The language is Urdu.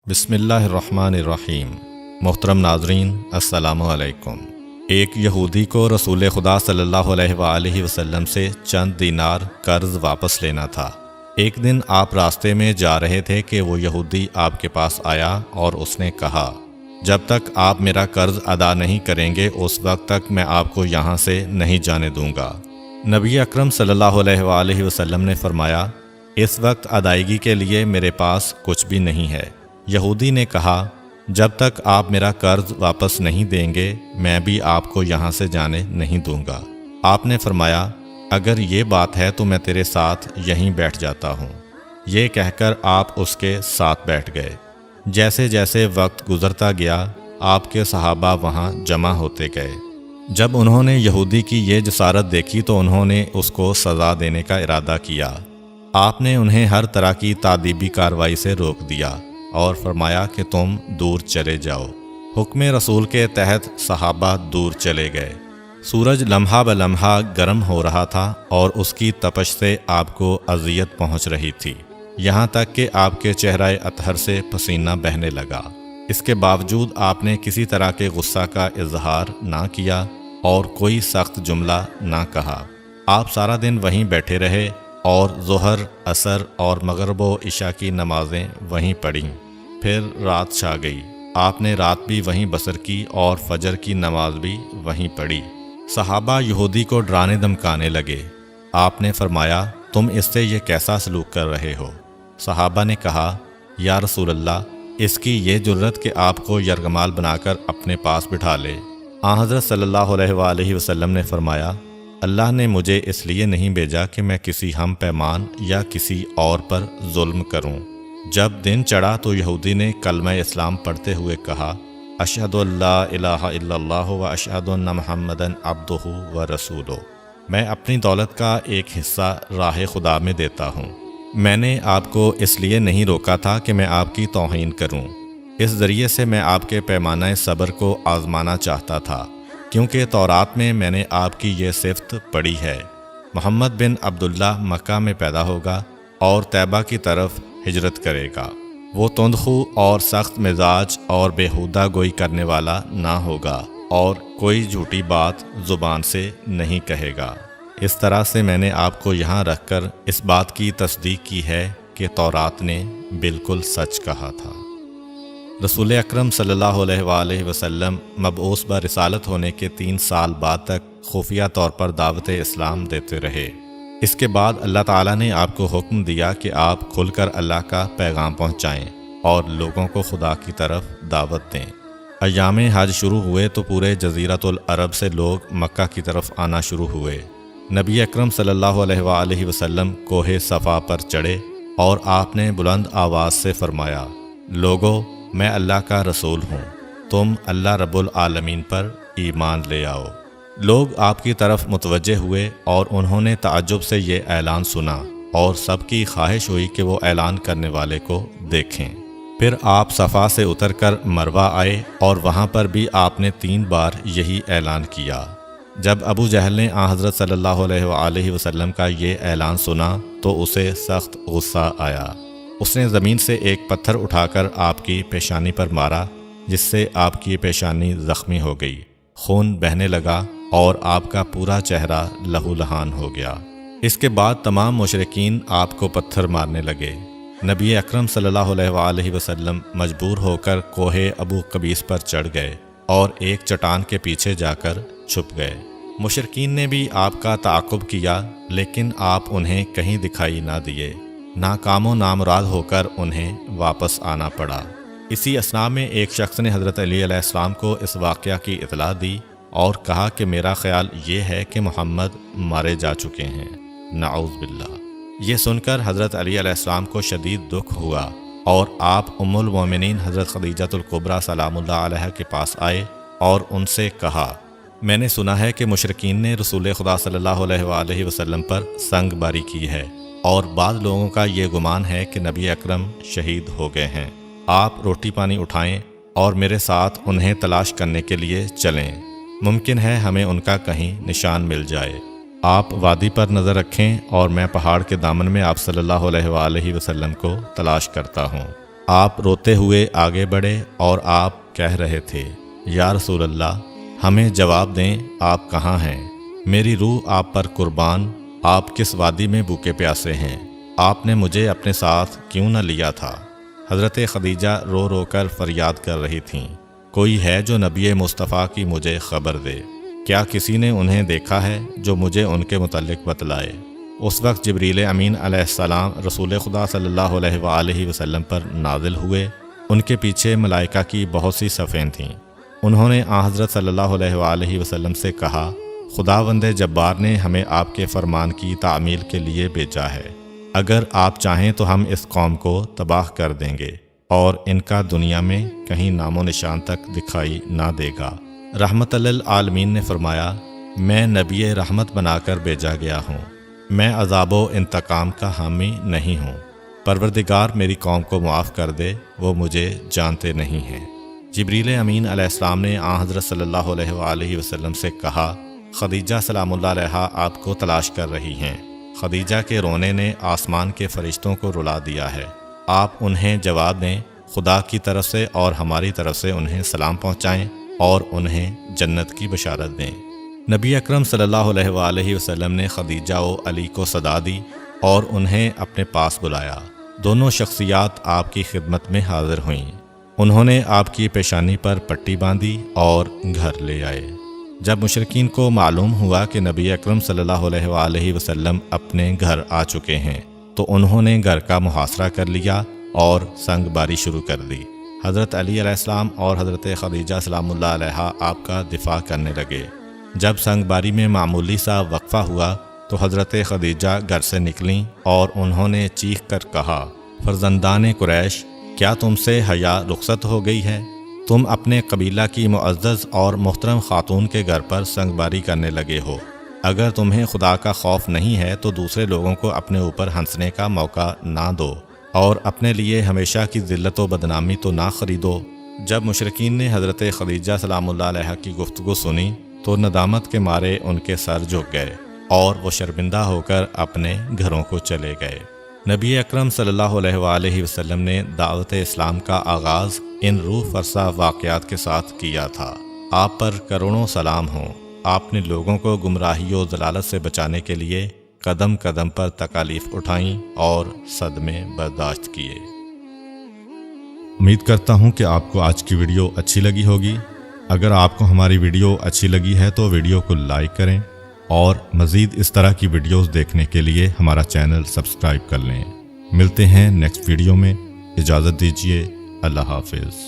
بسم اللہ الرحمن الرحیم۔ محترم ناظرین، السلام علیکم۔ ایک یہودی کو رسول خدا صلی اللہ علیہ وآلہ وسلم سے چند دینار قرض واپس لینا تھا۔ ایک دن آپ راستے میں جا رہے تھے کہ وہ یہودی آپ کے پاس آیا اور اس نے کہا، جب تک آپ میرا قرض ادا نہیں کریں گے اس وقت تک میں آپ کو یہاں سے نہیں جانے دوں گا۔ نبی اکرم صلی اللہ علیہ وآلہ وسلم نے فرمایا، اس وقت ادائیگی کے لیے میرے پاس کچھ بھی نہیں ہے۔ یہودی نے کہا، جب تک آپ میرا قرض واپس نہیں دیں گے میں بھی آپ کو یہاں سے جانے نہیں دوں گا۔ آپ نے فرمایا، اگر یہ بات ہے تو میں تیرے ساتھ یہیں بیٹھ جاتا ہوں۔ یہ کہہ کر آپ اس کے ساتھ بیٹھ گئے۔ جیسے جیسے وقت گزرتا گیا آپ کے صحابہ وہاں جمع ہوتے گئے۔ جب انہوں نے یہودی کی یہ جسارت دیکھی تو انہوں نے اس کو سزا دینے کا ارادہ کیا۔ آپ نے انہیں ہر طرح کی تادیبی کارروائی سے روک دیا اور فرمایا کہ تم دور چلے جاؤ۔ حکم رسول کے تحت صحابہ دور چلے گئے۔ سورج لمحہ بلمحہ گرم ہو رہا تھا اور اس کی تپش سے آپ کو اذیت پہنچ رہی تھی، یہاں تک کہ آپ کے چہرہ اطہر سے پسینہ بہنے لگا۔ اس کے باوجود آپ نے کسی طرح کے غصہ کا اظہار نہ کیا اور کوئی سخت جملہ نہ کہا۔ آپ سارا دن وہیں بیٹھے رہے اور ظہر، عصر اور مغرب و عشاء کی نمازیں وہیں پڑھیں۔ پھر رات چھا گئی۔ آپ نے رات بھی وہیں بسر کی اور فجر کی نماز بھی وہیں پڑھی۔ صحابہ یہودی کو ڈرانے دھمکانے لگے۔ آپ نے فرمایا، تم اس سے یہ کیسا سلوک کر رہے ہو؟ صحابہ نے کہا، یا رسول اللہ، اس کی یہ جرت کہ آپ کو یرغمال بنا کر اپنے پاس بٹھا لے۔ آن حضرت صلی اللہ علیہ وآلہ وسلم نے فرمایا، اللہ نے مجھے اس لیے نہیں بھیجا کہ میں کسی ہم پیمان یا کسی اور پر ظلم کروں۔ جب دن چڑھا تو یہودی نے کلمہ اسلام پڑھتے ہوئے کہا، اشہد ان لا الہ الا اللہ و اشہد ان محمدً عبدہ و رسولہ۔ میں اپنی دولت کا ایک حصہ راہ خدا میں دیتا ہوں۔ میں نے آپ کو اس لیے نہیں روکا تھا کہ میں آپ کی توہین کروں۔ اس ذریعے سے میں آپ کے پیمانہ صبر کو آزمانا چاہتا تھا، کیونکہ تورات میں نے آپ کی یہ صفت پڑھی ہے، محمد بن عبداللہ مکہ میں پیدا ہوگا اور طیبہ کی طرف ہجرت کرے گا۔ وہ تندخو اور سخت مزاج اور بیہودہ گوئی کرنے والا نہ ہوگا اور کوئی جھوٹی بات زبان سے نہیں کہے گا۔ اس طرح سے میں نے آپ کو یہاں رکھ کر اس بات کی تصدیق کی ہے کہ تورات نے بالکل سچ کہا تھا۔ رسول اکرم صلی اللہ علیہ وآلہ وسلم مبعوث برسالت ہونے کے 3 سال بعد تک خفیہ طور پر دعوت اسلام دیتے رہے۔ اس کے بعد اللہ تعالیٰ نے آپ کو حکم دیا کہ آپ کھل کر اللہ کا پیغام پہنچائیں اور لوگوں کو خدا کی طرف دعوت دیں۔ ایام حج شروع ہوئے تو پورے جزیرۃ العرب سے لوگ مکہ کی طرف آنا شروع ہوئے۔ نبی اکرم صلی اللہ علیہ وآلہ وسلم کوہ صفا پر چڑھے اور آپ نے بلند آواز سے فرمایا، لوگو، میں اللہ کا رسول ہوں، تم اللہ رب العالمین پر ایمان لے آؤ۔ لوگ آپ کی طرف متوجہ ہوئے اور انہوں نے تعجب سے یہ اعلان سنا اور سب کی خواہش ہوئی کہ وہ اعلان کرنے والے کو دیکھیں۔ پھر آپ صفا سے اتر کر مروہ آئے اور وہاں پر بھی آپ نے 3 بار یہی اعلان کیا۔ جب ابو جہل نے آن حضرت صلی اللہ علیہ وآلہ وسلم کا یہ اعلان سنا تو اسے سخت غصہ آیا۔ اس نے زمین سے ایک پتھر اٹھا کر آپ کی پیشانی پر مارا، جس سے آپ کی پیشانی زخمی ہو گئی، خون بہنے لگا اور آپ کا پورا چہرہ لہو لہان ہو گیا۔ اس کے بعد تمام مشرکین آپ کو پتھر مارنے لگے۔ نبی اکرم صلی اللہ علیہ وآلہ وسلم مجبور ہو کر کوہ ابو قبیس پر چڑھ گئے اور ایک چٹان کے پیچھے جا کر چھپ گئے۔ مشرکین نے بھی آپ کا تعاقب کیا لیکن آپ انہیں کہیں دکھائی نہ دیے۔ ناکام و نامراد ہو کر انہیں واپس آنا پڑا۔ اسی اثناء میں ایک شخص نے حضرت علی علیہ السلام کو اس واقعہ کی اطلاع دی اور کہا کہ میرا خیال یہ ہے کہ محمد مارے جا چکے ہیں، نعوذ باللہ۔ یہ سن کر حضرت علی علیہ السلام کو شدید دکھ ہوا اور آپ ام المومنین حضرت خدیجہ الکبریٰ سلام اللہ علیہ کے پاس آئے اور ان سے کہا، میں نے سنا ہے کہ مشرکین نے رسول خدا صلی اللہ علیہ وآلہ وسلم پر سنگ باری کی ہے اور بعض لوگوں کا یہ گمان ہے کہ نبی اکرم شہید ہو گئے ہیں۔ آپ روٹی پانی اٹھائیں اور میرے ساتھ انہیں تلاش کرنے کے لیے چلیں، ممکن ہے ہمیں ان کا کہیں نشان مل جائے۔ آپ وادی پر نظر رکھیں اور میں پہاڑ کے دامن میں آپ صلی اللہ علیہ وآلہ وسلم کو تلاش کرتا ہوں۔ آپ روتے ہوئے آگے بڑھے اور آپ کہہ رہے تھے، یا رسول اللہ، ہمیں جواب دیں، آپ کہاں ہیں؟ میری روح آپ پر قربان، آپ کس وادی میں بھوکے پیاسے ہیں؟ آپ نے مجھے اپنے ساتھ کیوں نہ لیا تھا؟ حضرت خدیجہ رو رو کر فریاد کر رہی تھیں، کوئی ہے جو نبی مصطفیٰ کی مجھے خبر دے؟ کیا کسی نے انہیں دیکھا ہے جو مجھے ان کے متعلق بتلائے؟ اس وقت جبریل امین علیہ السلام رسول خدا صلی اللہ علیہ وآلہ وسلم پر نازل ہوئے۔ ان کے پیچھے ملائکہ کی بہت سی صفیں تھیں۔ انہوں نے حضرت صلی اللہ علیہ وآلہ وسلم سے کہا، خداوند جبار نے ہمیں آپ کے فرمان کی تعمیل کے لیے بھیجا ہے۔ اگر آپ چاہیں تو ہم اس قوم کو تباہ کر دیں گے اور ان کا دنیا میں کہیں نام و نشان تک دکھائی نہ دے گا۔ رحمت للعالمین نے فرمایا، میں نبی رحمت بنا کر بھیجا گیا ہوں، میں عذاب و انتقام کا حامی نہیں ہوں۔ پروردگار میری قوم کو معاف کر دے، وہ مجھے جانتے نہیں ہیں۔ جبریل امین علیہ السلام نے حضرت صلی اللہ علیہ وآلہ وسلم سے کہا، خدیجہ سلام اللہ علیہا آپ کو تلاش کر رہی ہیں۔ خدیجہ کے رونے نے آسمان کے فرشتوں کو رلا دیا ہے۔ آپ انہیں جواب دیں، خدا کی طرف سے اور ہماری طرف سے انہیں سلام پہنچائیں اور انہیں جنت کی بشارت دیں۔ نبی اکرم صلی اللہ علیہ وآلہ وسلم نے خدیجہ و علی کو صدا دی اور انہیں اپنے پاس بلایا۔ دونوں شخصیات آپ کی خدمت میں حاضر ہوئیں۔ انہوں نے آپ کی پیشانی پر پٹی باندھی اور گھر لے آئے۔ جب مشرکین کو معلوم ہوا کہ نبی اکرم صلی اللہ علیہ وآلہ وسلم اپنے گھر آ چکے ہیں تو انہوں نے گھر کا محاصرہ کر لیا اور سنگ باری شروع کر دی۔ حضرت علی علیہ السلام اور حضرت خدیجہ سلام اللہ علیہا آپ کا دفاع کرنے لگے۔ جب سنگ باری میں معمولی سا وقفہ ہوا تو حضرت خدیجہ گھر سے نکلیں اور انہوں نے چیخ کر کہا، فرزندان قریش، کیا تم سے حیا رخصت ہو گئی ہے؟ تم اپنے قبیلہ کی معزز اور محترم خاتون کے گھر پر سنگ باری کرنے لگے ہو۔ اگر تمہیں خدا کا خوف نہیں ہے تو دوسرے لوگوں کو اپنے اوپر ہنسنے کا موقع نہ دو اور اپنے لیے ہمیشہ کی ذلت و بدنامی تو نہ خریدو۔ جب مشرکین نے حضرت خدیجہ سلام اللہ علیہا کی گفتگو سنی تو ندامت کے مارے ان کے سر جھک گئے اور وہ شرمندہ ہو کر اپنے گھروں کو چلے گئے۔ نبی اکرم صلی اللہ علیہ وآلہ وسلم نے دعوت اسلام کا آغاز ان روح فرسا واقعات کے ساتھ کیا تھا۔ آپ پر کروڑوں سلام ہوں۔ آپ نے لوگوں کو گمراہی و ضلالت سے بچانے کے لیے قدم قدم پر تکالیف اٹھائیں اور صدمے برداشت کیے۔ امید کرتا ہوں کہ آپ کو آج کی ویڈیو اچھی لگی ہوگی۔ اگر آپ کو ہماری ویڈیو اچھی لگی ہے تو ویڈیو کو لائک کریں اور مزید اس طرح کی ویڈیوز دیکھنے کے لیے ہمارا چینل سبسکرائب کر لیں۔ ملتے ہیں نیکسٹ ویڈیو میں، اجازت دیجیے، اللہ حافظ۔